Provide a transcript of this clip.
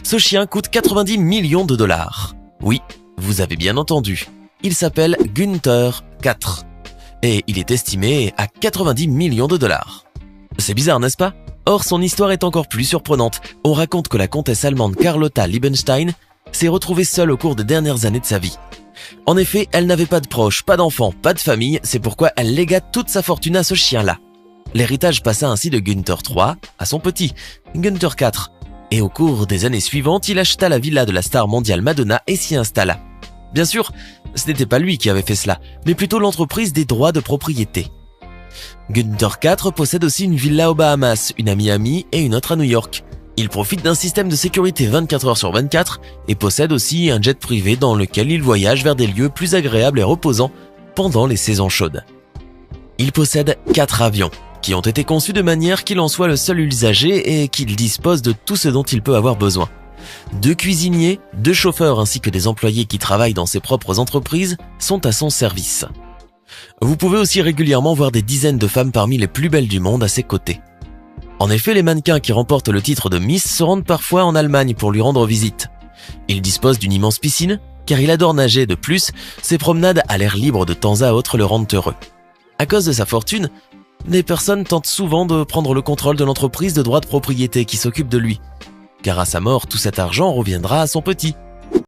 Ce chien coûte 90 millions de dollars. Oui, vous avez bien entendu. Il s'appelle Gunther 4 et il est estimé à 90 millions de dollars. C'est bizarre, n'est-ce pas? Or, son histoire est encore plus surprenante. On raconte que la comtesse allemande Carlotta Liebenstein s'est retrouvée seule au cours des dernières années de sa vie. En effet, elle n'avait pas de proches, pas d'enfants, pas de famille, c'est pourquoi elle légua toute sa fortune à ce chien-là. L'héritage passa ainsi de Gunther 3 à son petit, Gunther 4. Et au cours des années suivantes, il acheta la villa de la star mondiale Madonna et s'y installa. Bien sûr, ce n'était pas lui qui avait fait cela, mais plutôt l'entreprise des droits de propriété. Gunther 4 possède aussi une villa aux Bahamas, une à Miami et une autre à New York. Il profite d'un système de sécurité 24 heures sur 24 et possède aussi un jet privé dans lequel il voyage vers des lieux plus agréables et reposants pendant les saisons chaudes. Il possède 4 avions qui ont été conçus de manière qu'il en soit le seul usager et qu'il dispose de tout ce dont il peut avoir besoin. 2 cuisiniers, 2 chauffeurs ainsi que des employés qui travaillent dans ses propres entreprises sont à son service. Vous pouvez aussi régulièrement voir des dizaines de femmes parmi les plus belles du monde à ses côtés. En effet, les mannequins qui remportent le titre de Miss se rendent parfois en Allemagne pour lui rendre visite. Il dispose d'une immense piscine, car il adore nager. De plus, ses promenades à l'air libre de temps à autre le rendent heureux. À cause de sa fortune, des personnes tentent souvent de prendre le contrôle de l'entreprise de droits de propriété qui s'occupe de lui. Car à sa mort, tout cet argent reviendra à son petit.